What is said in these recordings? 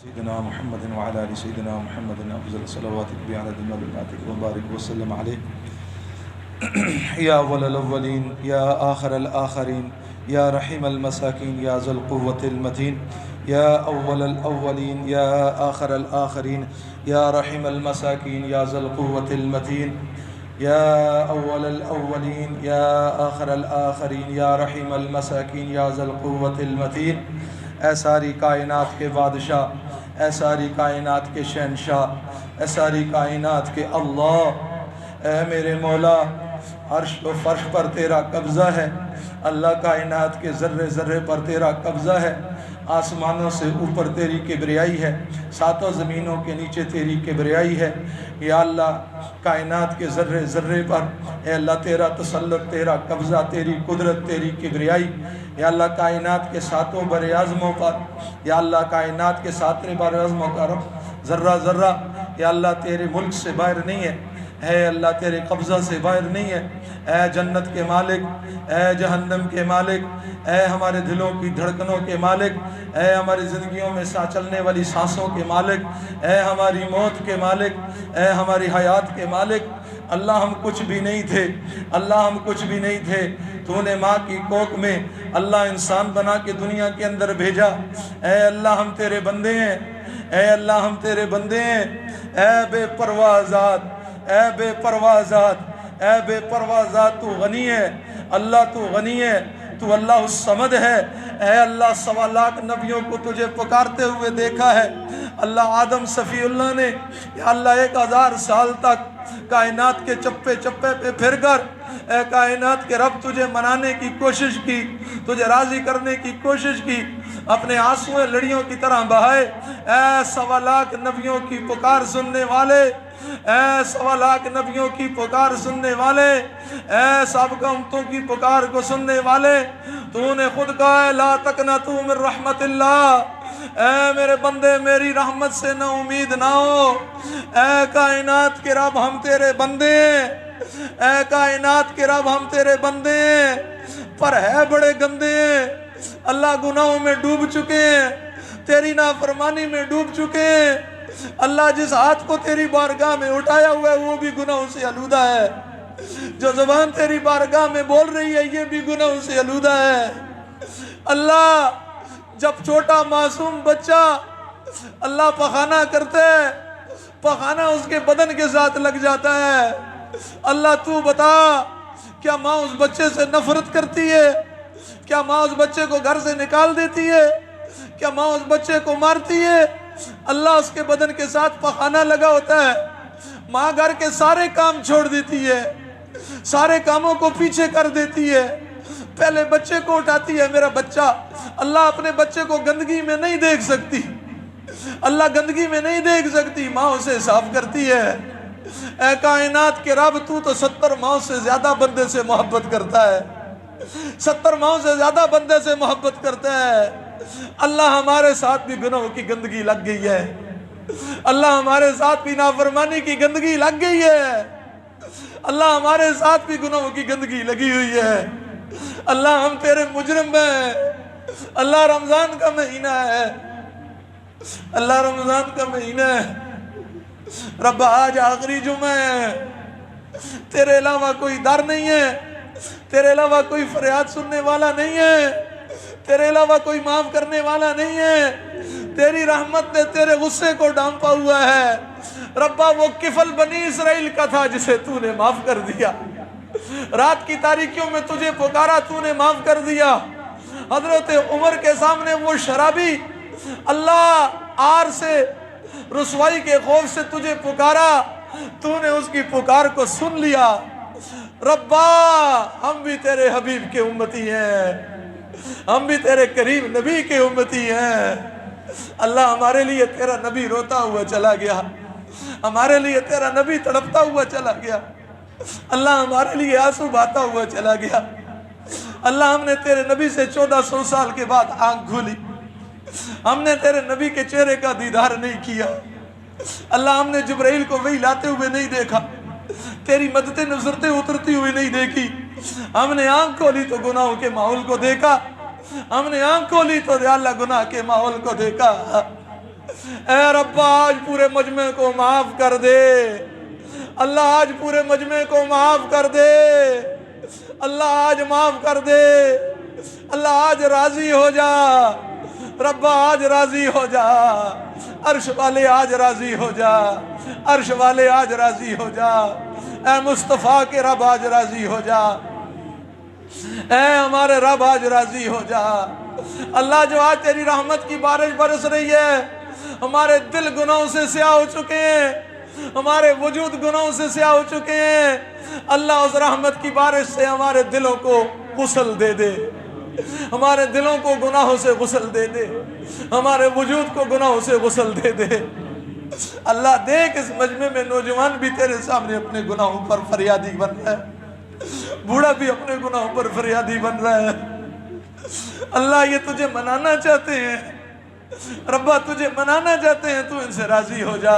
سيدنا محمد وعلى آل سيدنا محمد أفضل صلواتك بعدد معلوماتك وبارك وسلم عليه يا أول الأولين يا آخر الآخرين يا رحيم المساكين يا ذا القوة المتين يا أول الأولين يا آخر الآخرين يا رحيم المساكين يا ذا القوة المتين يا أول الأولين يا آخر الآخرين يا رحيم المساكين يا ذا القوة المتين اے ساری کائنات کے بادشاہ، اے ساری کائنات کے شہنشاہ، اے ساری کائنات کے اللہ، اے میرے مولا، عرش و فرش پر تیرا قبضہ ہے، اللہ کائنات کے ذرے ذرے پر تیرا قبضہ ہے، آسمانوں سے اوپر تیری کبریائی ہے، ساتوں زمینوں کے نیچے تیری کبریائی ہے۔ یا اللہ کائنات کے ذرے ذرے پر اے اللہ تیرا تسلط، تیرا قبضہ، تیری قدرت، تیری کبریائی۔ یا اللہ کائنات کے ساتوں بر اعظموں پر، یا اللہ کائنات کے ساتوں بر اعظموں کا رب ذرہ ذرہ یا اللہ تیرے ملک سے باہر نہیں ہے، اے اللہ تیرے قبضہ سے باہر نہیں ہے۔ اے جنت کے مالک، اے جہنم کے مالک، اے ہمارے دلوں کی دھڑکنوں کے مالک، اے ہماری زندگیوں میں چلنے والی سانسوں کے مالک، اے ہماری موت کے مالک، اے ہماری حیات کے مالک۔ اللہ ہم کچھ بھی نہیں تھے، اللہ ہم کچھ بھی نہیں تھے، تو نے ماں کی کوکھ میں اللہ انسان بنا کے دنیا کے اندر بھیجا۔ اے اللہ ہم تیرے بندے ہیں، اے اللہ ہم تیرے بندے ہیں۔ اے بے پرواہ ذات، اے بے پرواہ ذات، اے بے پرواہ ذات، تو غنی ہے، اللہ تو غنی ہے، تو اللہ الصمد ہے۔ اے اللہ 1.25 لاکھ نبیوں کو تجھے پکارتے ہوئے دیکھا ہے۔ اللہ آدم صفی اللہ نے یا اللہ 1000 سال تک کائنات کے چپے چپے پہ پھر کر اے کائنات کے رب تجھے منانے کی کوشش کی، تجھے راضی کرنے کی کوشش کی، اپنے آنسویں لڑیوں کی طرح بہائے۔ اے 1.25 لاکھ نبیوں کی پکار سننے والے، اے 1.25 لاکھ نبیوں کی پکار سننے والے، اے سابقہ امتوں کی پکار کو سننے والے، تو نے خود کہا ہے لا تقنطوا من رحمت اللہ، اے میرے بندے میری رحمت سے نہ امید نہ ہو۔ اے کائنات کے رب ہم تیرے بندے ہیں، اے کائنات کے رب ہم تیرے بندے ہیں، پر ہے بڑے گندے ہیں۔ اللہ گناہوں میں ڈوب چکے ہیں، تیری نافرمانی میں ڈوب چکے ہیں۔ اللہ جس ہاتھ کو تیری بارگاہ میں اٹھایا ہوا ہے وہ بھی گناہوں سے آلودہ ہے، جو زبان تیری بارگاہ میں بول رہی ہے یہ بھی گناہوں سے آلودہ ہے۔ اللہ جب چھوٹا معصوم بچہ اللہ پخانہ کرتے ہے، پخانہ اس کے بدن کے ساتھ لگ جاتا ہے۔ اللہ تو بتا کیا ماں اس بچے سے نفرت کرتی ہے؟ کیا ماں اس بچے کو گھر سے نکال دیتی ہے؟ کیا ماں اس بچے کو مارتی ہے؟ اللہ اس کے بدن کے ساتھ پخانہ لگا ہوتا ہے، ماں گھر کے سارے کام چھوڑ دیتی ہے، سارے کاموں کو پیچھے کر دیتی ہے، پہلے بچے کو اٹھاتی ہے میرا بچہ۔ اللہ اپنے بچے کو گندگی میں نہیں دیکھ سکتی، اللہ گندگی میں نہیں دیکھ سکتی، ماں اسے صاف کرتی ہے۔ اے کائنات کے رب تو 70 ماؤں سے زیادہ بندے سے محبت کرتا ہے، 70 ماؤں سے زیادہ بندے سے محبت کرتا ہے۔ اللہ ہمارے ساتھ بھی گناہوں کی گندگی لگ گئی ہے، اللہ ہمارے ساتھ بھی نافرمانی کی گندگی لگ گئی ہے، اللہ ہمارے ساتھ بھی گناہوں کی گندگی لگی ہوئی ہے۔ اللہ ہم تیرے مجرم ہیں۔ اللہ رمضان کا مہینہ ہے، اللہ رمضان کا مہینہ ہے، رب آج آخری جمعہ ہے، تیرے علاوہ کوئی در نہیں ہے، تیرے علاوہ کوئی فریاد سننے والا نہیں ہے، تیرے علاوہ کوئی معاف کرنے والا نہیں ہے۔ تیری رحمت نے تیرے غصے کو ڈھانپا ہوا ہے۔ ربا وہ کفل بنی اسرائیل کا تھا جسے تو نے معاف کر دیا، رات کی تاریکیوں میں تجھے پکارا تو نے معاف کر دیا۔ حضرت عمر کے سامنے وہ شرابی اللہ آر سے رسوائی کے خوف سے تجھے پکارا، تو نے اس کی پکار کو سن لیا۔ ربا ہم بھی تیرے حبیب کے امتی ہیں، ہم بھی تیرے کریم نبی کے امتی ہیں۔ اللہ ہمارے لیے تیرا نبی روتا ہوا چلا گیا، ہمارے لیے تیرا نبی تڑپتا ہوا چلا گیا، اللہ ہمارے لیے آنسو بہاتا ہوا چلا گیا۔ اللہ ہم نے تیرے نبی سے 1400 سال کے بعد آنکھ کھولی، ہم نے تیرے نبی کے چہرے کا دیدار نہیں کیا۔ اللہ ہم نے جبرائیل کو وحی لاتے ہوئے نہیں دیکھا، تیری مدد نصرتیں اترتی ہوئی نہیں دیکھی۔ ہم نے آنکھ کھولی تو گناہوں کے ماحول کو دیکھا، ہم نے آنکھ کھولی تو یا اللہ گناہ کے ماحول کو دیکھا۔ اے رب آج پورے مجمع کو معاف کر دے، اللہ آج پورے مجمع کو معاف کر دے، اللہ آج معاف کر دے، اللہ آج راضی ہو جا، رب آج راضی ہو جا، عرش والے آج راضی ہو جا، عرش والے آج راضی ہو جا، اے مصطفیٰ کے رب آج راضی ہو جا، اے ہمارے رب آج راضی ہو جا۔ اللہ جو آج تیری رحمت کی بارش برس رہی ہے، ہمارے دل گناہوں سے سیاہ ہو چکے ہیں، ہمارے وجود گناہوں سے سیاہ ہو چکے ہیں، اللہ اس رحمت کی بارش سے ہمارے دلوں کو غسل دے دے، ہمارے دلوں کو گناہوں سے غسل دے دے، ہمارے وجود کو گناہوں سے غسل دے دے۔ اللہ دیکھ اس مجمع میں نوجوان بھی تیرے سامنے اپنے گناہوں پر فریادی بن رہا ہے، بوڑھا بھی اپنے گناہوں پر فریادی بن رہا ہے۔ اللہ یہ تجھے منانا چاہتے ہیں، ربا تجھے منانا چاہتے ہیں، تو ان سے راضی ہو جا۔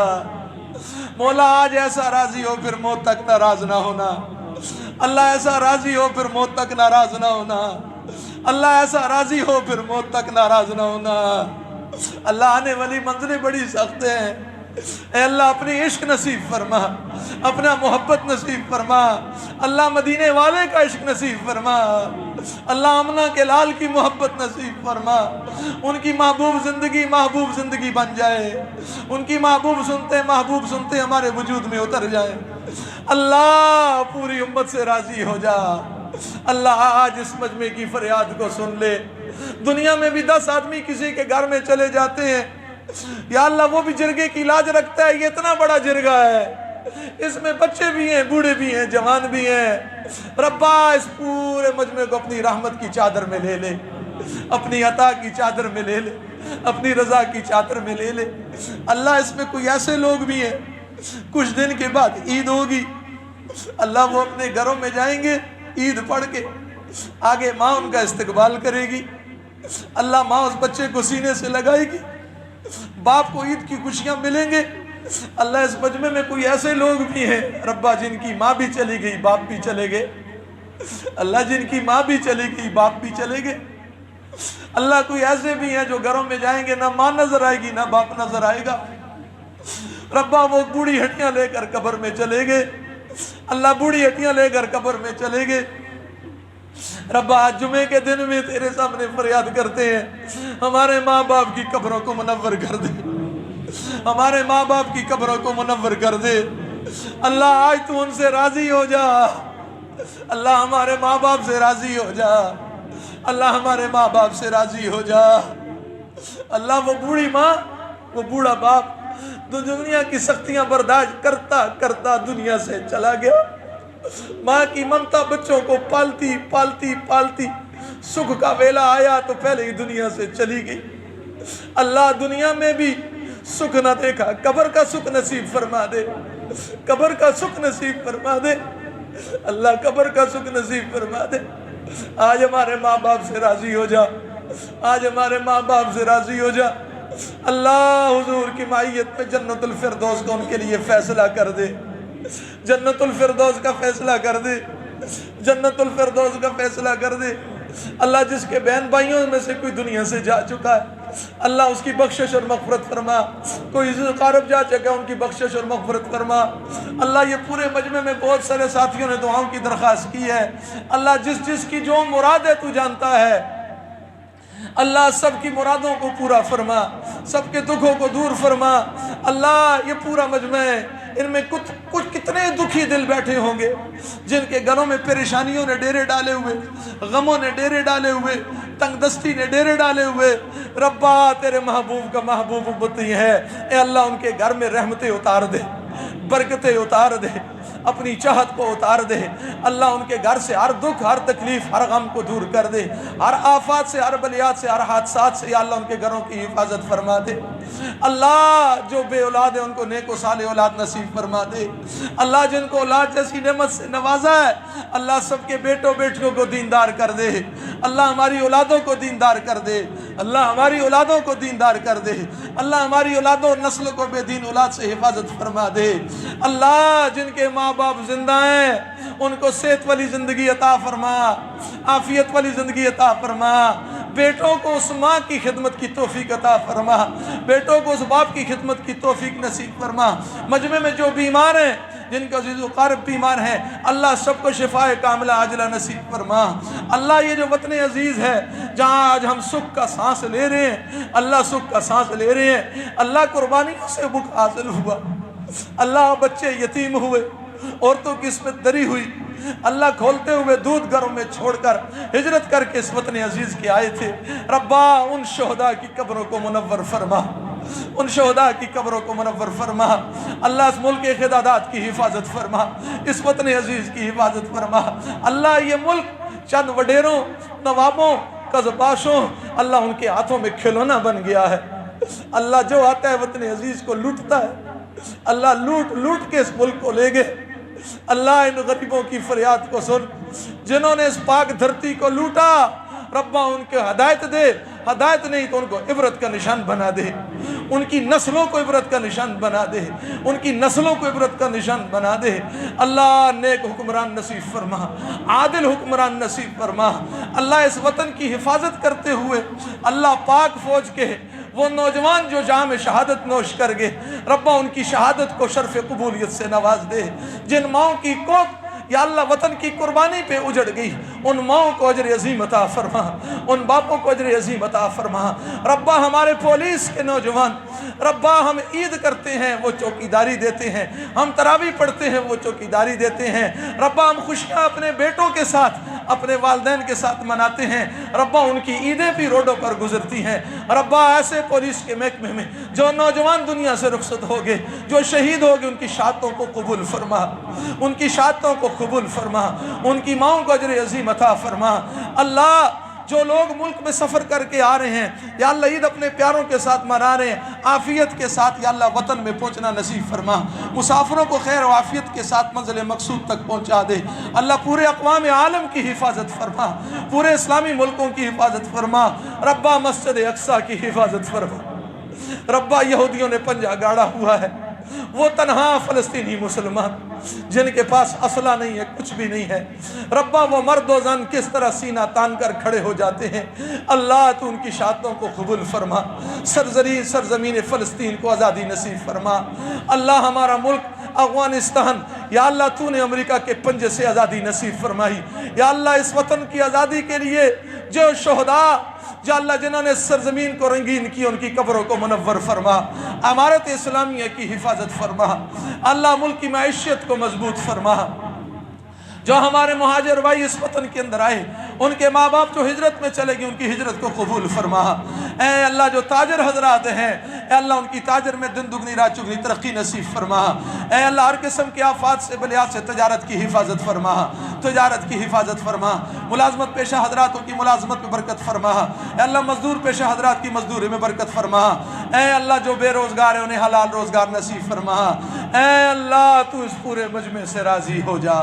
مولا آج ایسا راضی ہو پھر موت تک ناراض نہ ہونا، اللہ ایسا راضی ہو پھر موت تک ناراض نہ ہونا، اللہ ایسا راضی ہو پھر موت تک ناراض نہ ہونا۔ اللہ آنے والی منزلیں بڑی سخت ہیں، اے اللہ اپنی عشق نصیب فرما، اپنا محبت نصیب فرما، اللہ مدینے والے کا عشق نصیب فرما، اللہ آمنہ کے لال کی محبت نصیب فرما، ان کی محبوب زندگی بن جائے، ان کی محبوب سنتے ہمارے وجود میں اتر جائے۔ اللہ پوری امت سے راضی ہو جا، اللہ آج اس مجمع کی فریاد کو سن لے۔ دنیا میں بھی 10 آدمی کسی کے گھر میں چلے جاتے ہیں، یا اللہ وہ بھی جرگے کی لاج رکھتا ہے، یہ اتنا بڑا جرگہ ہے، اس میں بچے بھی ہیں، بوڑھے بھی ہیں، جوان بھی ہیں۔ ربا اس پورے مجمع کو اپنی رحمت کی چادر میں لے لے، اپنی عطا کی چادر میں لے لے، اپنی رضا کی چادر میں لے لے۔ اللہ اس میں کوئی ایسے لوگ بھی ہیں، کچھ دن کے بعد عید ہوگی، اللہ وہ اپنے گھروں میں جائیں گے، عید پڑھ کے آگے ماں ان کا استقبال کرے گی، اللہ ماں اس بچے کو سینے سے لگائے گی، باپ کو عید کی خوشیاں ملیں گے۔ اللہ اس مجمع میں کوئی ایسے لوگ بھی ہیں ربا جن کی ماں بھی چلی گئی، باپ بھی چلے گئے، اللہ جن کی ماں بھی چلی گئی، باپ بھی چلے گئے۔ اللہ کوئی ایسے بھی ہیں جو گھروں میں جائیں گے، نہ ماں نظر آئے گی نہ باپ نظر آئے گا، ربا وہ بوڑھی ہڈیاں لے کر قبر میں چلے گئے، اللہ بوڑھی ہڈیاں لے کر قبر میں چلے گئے۔ ربا آج جمعے کے دن میں تیرے سامنے فریاد کرتے ہیں، ہمارے ماں باپ کی قبروں کو منور کر دے، ہمارے ماں باپ کی قبروں کو منور کر دے۔ اللہ آج تو ان سے راضی ہو جا، اللہ ہمارے ماں باپ سے راضی ہو جا، اللہ ہمارے ماں باپ سے راضی ہو جا۔ اللہ وہ بوڑھی ماں، وہ بوڑھا باپ جو دنیا کی سختیاں برداشت کرتا کرتا دنیا سے چلا گیا، ماں کی ممتا بچوں کو پالتی پالتی پالتی سکھ کا ویلا آیا تو پہلے ہی دنیا سے چلی گئی۔ اللہ دنیا میں بھی سکھ نہ دیکھا، قبر کا سکھ نصیب فرما دے، قبر کا سکھ نصیب فرما دے، اللہ قبر کا سکھ نصیب فرما دے۔ آج ہمارے ماں باپ سے راضی ہو جا، آج ہمارے ماں باپ سے راضی ہو جا۔ اللہ حضور کی معیت میں جنت الفردوس کا ان کے لیے فیصلہ کر دے، جنت الفردوس کا فیصلہ کر دے، جنت الفردوس کا فیصلہ کر دے۔ اللہ جس کے بہن بھائیوں میں سے کوئی دنیا سے جا چکا ہے، اللہ اس کی بخشش اور مغفرت فرما، کوئی قارب جا چکا ہے ان کی بخشش اور مغفرت فرما۔ اللہ یہ پورے مجمع میں بہت سارے ساتھیوں نے دعاؤں کی درخواست کی ہے، اللہ جس جس کی جو مراد ہے تو جانتا ہے، اللہ سب کی مرادوں کو پورا فرما، سب کے دکھوں کو دور فرما۔ اللہ یہ پورا مجمع ہے، ان میں کچھ کتنے دکھی دل بیٹھے ہوں گے جن کے گھروں میں پریشانیوں نے ڈیرے ڈالے ہوئے، غموں نے ڈیرے ڈالے ہوئے، تنگ دستی نے ڈیرے ڈالے ہوئے۔ ربا تیرے محبوب کا محبوب امتی ہے، اے اللہ ان کے گھر میں رحمتیں اتار دے، برکتیں اتار دے، اپنی چاہت کو اتار دے۔ اللہ ان کے گھر سے ہر دکھ، ہر تکلیف، ہر غم کو دور کر دے، ہر آفات سے، ہر بلیات سے، ہر حادثات سے یا اللہ ان کے گھروں کی حفاظت فرما دے۔ اللہ جو بے اولاد ہے ان کو نیک و صالح اولاد نصیب فرما دے۔ اللہ جن کو اولاد جیسی نعمت سے نوازا ہے، اللہ سب کے بیٹوں بیٹیوں کو دیندار کر دے، اللہ ہماری اولادوں کو دیندار کر دے، اللہ ہماری اولادوں کو دیندار کر دے، اللہ ہماری اولادوں اور نسل کو بے دین اولاد سے حفاظت فرما دے۔ اللہ جن کے ماں باپ زندہ ہیں ان کو صحت والی زندگی عطا فرما، عافیت والی زندگی عطا فرما۔ بیٹوں کو اس ماں کی خدمت کی توفیق عطا فرما، بیٹوں کو اس باپ کی خدمت کی توفیق نصیب فرما۔ مجمع میں جو بیمار ہیں، جن کا عزیز و قارب بیمار ہیں، اللہ سب کو شفائے کاملہ عاجلہ نصیب فرما۔ اللہ یہ جو وطن عزیز ہے جہاں آج ہم سکھ کا سانس لے رہے ہیں، اللہ سکھ کا سانس لے رہے ہیں، اللہ قربانیوں سے بک حاصل ہوا، اللہ بچے یتیم ہوئے، عورتوں کی عصمت دری ہوئی، اللہ کھولتے ہوئے دودھ گھروں میں چھوڑ کر ہجرت کر کے اس وطن عزیز کے آئے تھے۔ ربا ان شہداء کی قبروں کو منور فرما، ان شہداء کی قبروں کو منور فرما۔ اللہ اس ملک کے خدادات کی حفاظت فرما، اس وطن عزیز کی حفاظت فرما۔ اللہ یہ ملک چند وڈیروں، نوابوں، قذباشوں، اللہ ان کے ہاتھوں میں کھلونا بن گیا ہے۔ اللہ جو آتا ہے وطن عزیز کو لوٹتا ہے، اللہ لوٹ لوٹ کے اس ملک کو لے گئے۔ اللہ ان غریبوں کی فریاد کو سن، جنہوں نے اس پاک دھرتی کو لوٹا، ربا ان کے ہدایت دے، ہدایت نہیں تو ان کو عبرت کا نشان بنا دے، ان کی نسلوں کو عبرت کا نشان بنا دے، ان کی نسلوں کو عبرت کا نشان بنا دے۔ اللہ نیک حکمران نصیب فرما، عادل حکمران نصیب فرما۔ اللہ اس وطن کی حفاظت کرتے ہوئے اللہ پاک فوج کے وہ نوجوان جو جام شہادت نوش کر گئے، ربا ان کی شہادت کو شرف قبولیت سے نواز دے۔ جن ماؤں کی کوکھ یا اللہ وطن کی قربانی پہ اجڑ گئی، ان ماؤں کو اجر عظیم عطا فرما، ان باپوں کو اجر عظیم عطا فرما۔ ربا ہمارے پولیس کے نوجوان، ربا ہم عید کرتے ہیں وہ چوکیداری دیتے ہیں، ہم تراویح پڑھتے ہیں وہ چوکیداری دیتے ہیں، ربا ہم خوشیاں اپنے بیٹوں کے ساتھ، اپنے والدین کے ساتھ مناتے ہیں، ربا ان کی عیدیں بھی روڈوں پر گزرتی ہیں۔ ربا ایسے پولیس کے محکمے میں جو نوجوان دنیا سے رخصت ہو گئے، جو شہید ہو گئے، ان کی شہادتوں کو قبول فرما، ان کی شہادتوں کو قبول فرما، ان کی ماؤں کو اجر عظیم عطا فرما۔ اللہ جو لوگ ملک میں سفر کر کے آ رہے ہیں، یا اللہ عید اپنے پیاروں کے ساتھ منا رہے ہیں، عافیت کے ساتھ یا اللہ وطن میں پہنچنا نصیب فرما، مسافروں کو خیر و عافیت کے ساتھ منزل مقصود تک پہنچا دے۔ اللہ پورے اقوام عالم کی حفاظت فرما، پورے اسلامی ملکوں کی حفاظت فرما۔ ربا مسجد اقصی کی حفاظت فرما۔ ربا یہودیوں نے پنجہ گاڑا ہوا ہے، وہ تنہا فلسطینی مسلمان جن کے پاس اسلحہ نہیں ہے، کچھ بھی نہیں ہے، ربا وہ مرد و زن کس طرح سینہ تان کر کھڑے ہو جاتے ہیں۔ اللہ تو ان کی شہادتوں کو قبول فرما، سرزمین فلسطین کو آزادی نصیب فرما۔ اللہ ہمارا ملک افغانستان، یا اللہ تو نے امریکہ کے پنجے سے آزادی نصیب فرمائی، یا اللہ اس وطن کی آزادی کے لیے جو شہداء، یا اللہ جنہوں نے سرزمین کو رنگین کی، ان کی قبروں کو منور فرما، امارت اسلامیہ کی حفاظت فرما۔ اللہ ملک کی معیشت کو مضبوط فرما۔ جو ہمارے مہاجر بھائی اس وطن کے اندر آئے، ان کے ماں باپ جو ہجرت میں چلے گئے، ان کی ہجرت کو قبول فرما۔ اے اللہ جو تاجر حضرات ہیں، اے اللہ ان کی تاجر میں دن دگنی رات چگنی ترقی نصیب فرما۔ اے اللہ ہر قسم کے آفات سے بلیات سے تجارت کی حفاظت فرما، تجارت کی حفاظت فرما۔ ملازمت پیشہ حضراتوں کی ملازمت میں برکت فرما۔ اے اللہ مزدور پیشہ حضرات کی مزدوری میں برکت فرما۔ اے اللہ جو بے روزگار ہیں انہیں حلال روزگار نصیب فرما۔ اے اللہ تو اس پورے مجمع سے راضی ہو جا۔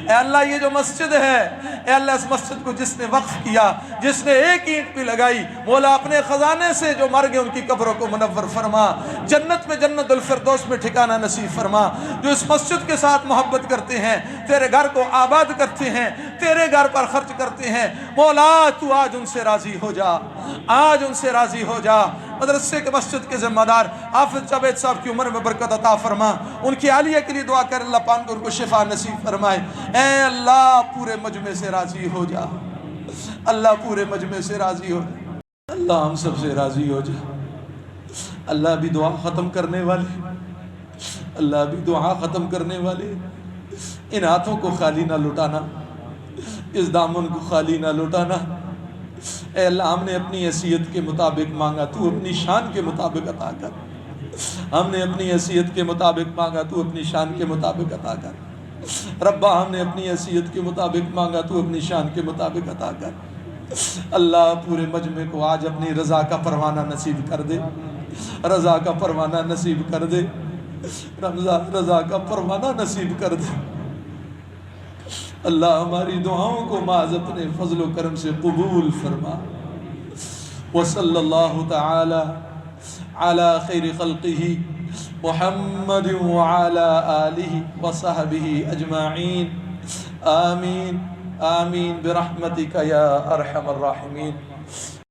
اے اللہ یہ جو مسجد ہے، اے اللہ اس مسجد کو جس نے وقف کیا، جس نے ایک اینٹ بھی لگائی، مولا اپنے خزانے سے جو مر گئے ان کی قبروں کو منور فرما، جنت میں جنت الفردوس میں ٹھکانہ نصیب فرما۔ جو اس مسجد کے ساتھ محبت کرتے ہیں، تیرے گھر کو آباد کرتے ہیں، تیرے گھر پر خرچ کرتے ہیں، مولا تو آج ان سے راضی ہو جا، آج ان سے راضی ہو جا۔ مدرسے کے مسجد کے ذمہ دار حافظ جاوید صاحب کی عمر میں برکت عطا فرما، ان کی عالیہ کے لیے دعا کر اللہ پاک ان کو شفا نصیب فرمائے۔ اے اللہ پورے مجمع سے راضی ہو جا، اللہ پورے مجمع سے راضی ہو جا، اللہ ہم سب سے راضی ہو جا۔ اللہ بھی دعا ختم کرنے والے، اللہ بھی دعا ختم کرنے والے، ان ہاتھوں کو خالی نہ لٹانا، اس دامن کو خالی نہ لٹانا۔ اے اللہ ہم نے اپنی حیثیت کے مطابق مانگا، تو اپنی شان کے مطابق عطا کر۔ ہم نے اپنی حیثیت کے مطابق مانگا، تو اپنی شان کے مطابق عطا کر۔ ربا ہم نے اپنی حیثیت کے مطابق مانگا، تو اپنی شان کے مطابق عطا کر۔ اللہ پورے مجمع کو آج اپنی رضا کا پروانہ نصیب کر دے، رضا کا پروانہ نصیب کر دے، رضا کا پروانہ نصیب کر دے۔ اللہ ہماری دعاؤں کو محض اپنے فضل و کرم سے قبول فرما۔ وصلی اللہ تعالی علی خیر خلقہ محمد وعلی آلہ وصحبہ اجمعین، آمین آمین برحمتک یا ارحم الراحمین۔